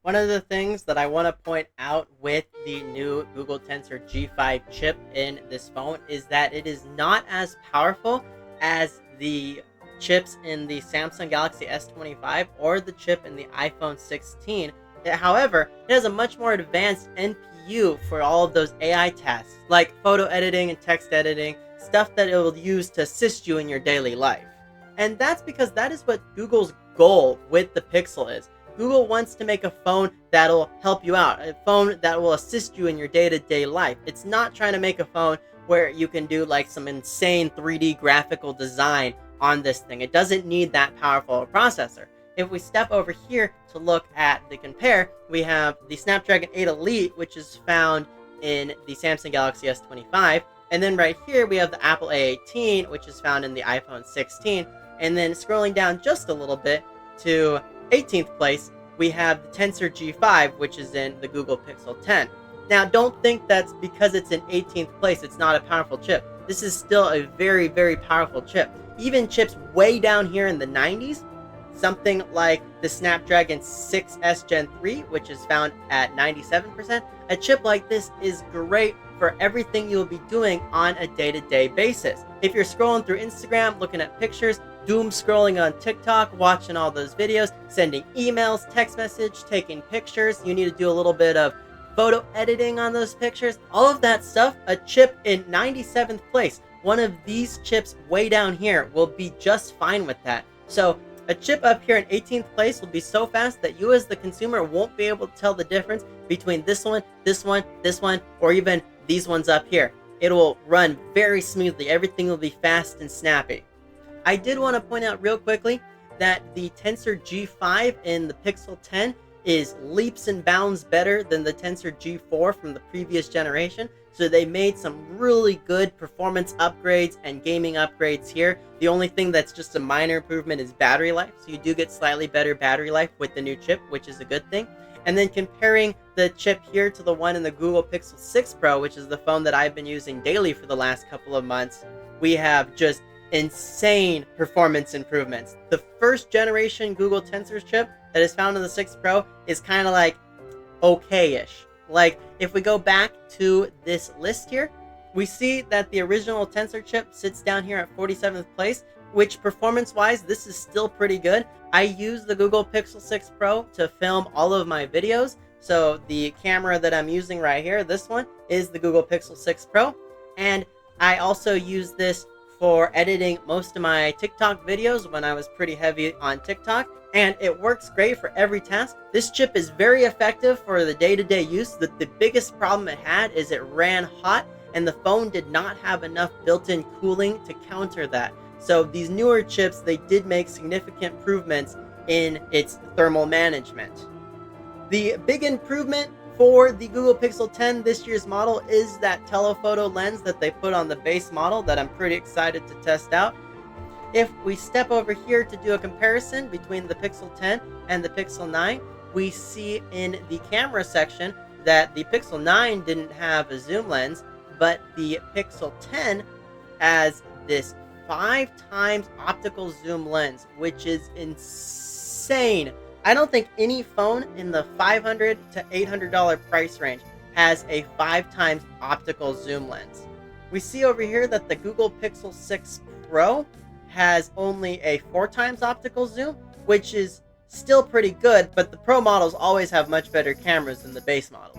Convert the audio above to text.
One of the things that I want to point out with the new Google Tensor G5 chip in this phone is that it is not as powerful as the chips in the Samsung Galaxy S25 or the chip in the iPhone 16. However, it has a much more advanced NPU for all of those AI tasks, like photo editing and text editing, stuff that it will use to assist you in your daily life. And that's because that is what Google's goal with the Pixel is. Google wants to make a phone that'll help you out, a phone that will assist you in your day-to-day life. It's not trying to make a phone where you can do like some insane 3D graphical design on this thing. It doesn't need that powerful a processor. If we step over here to look at the compare, we have the Snapdragon 8 Elite, which is found in the Samsung Galaxy S25. And then right here, we have the Apple A18, which is found in the iPhone 16. And then scrolling down just a little bit to 18th place, we have the Tensor G5, which is in the Google Pixel 10. Now, don't think that's because it's in 18th place, it's not a powerful chip. This is still a very, very powerful chip. Even chips way down here in the 90s, something like the Snapdragon 6S Gen 3, which is found at 97%, a chip like this is great for everything you'll be doing on a day-to-day basis. If you're scrolling through Instagram, looking at pictures, doom scrolling on TikTok, watching all those videos, sending emails, text message, taking pictures, you need to do a little bit of photo editing on those pictures, all of that stuff, a chip in 97th place, one of these chips way down here will be just fine with that. So a chip up here in 18th place will be so fast that you as the consumer won't be able to tell the difference between this one, this one, this one, or even these ones up here. It will run very smoothly. Everything will be fast and snappy. I did want to point out real quickly that the Tensor G5 in the Pixel 10 is leaps and bounds better than the Tensor G4 from the previous generation. So they made some really good performance upgrades and gaming upgrades here. The only thing that's just a minor improvement is battery life. So you do get slightly better battery life with the new chip, which is a good thing. And then comparing the chip here to the one in the Google Pixel 6 Pro, which is the phone that I've been using daily for the last couple of months, we have just insane performance improvements. The first generation Google Tensor chip that is found in the 6 Pro is kind of like okay-ish. Like if we go back to this list here, we see that the original Tensor chip sits down here at 47th place, which performance-wise, this is still pretty good. I use the Google Pixel 6 Pro to film all of my videos. So the camera that I'm using right here, this one, is the Google Pixel 6 Pro. And I also use this for editing most of my TikTok videos when I was pretty heavy on TikTok. And it works great for every task. This chip is very effective for the day-to-day use. The biggest problem it had is it ran hot and the phone did not have enough built-in cooling to counter that. So these newer chips, they did make significant improvements in its thermal management. The big improvement for the Google Pixel 10 this year's model is that telephoto lens that they put on the base model that I'm pretty excited to test out. If we step over here to do a comparison between the Pixel 10 and the Pixel 9, we see in the camera section that the Pixel 9 didn't have a zoom lens, but the Pixel 10 has this 5 times optical zoom lens, which is insane. I don't think any phone in the $500 to $800 price range has a 5 times optical zoom lens. We see over here that the Google Pixel 6 Pro has only a 4 times optical zoom, which is still pretty good, but the Pro models always have much better cameras than the base models.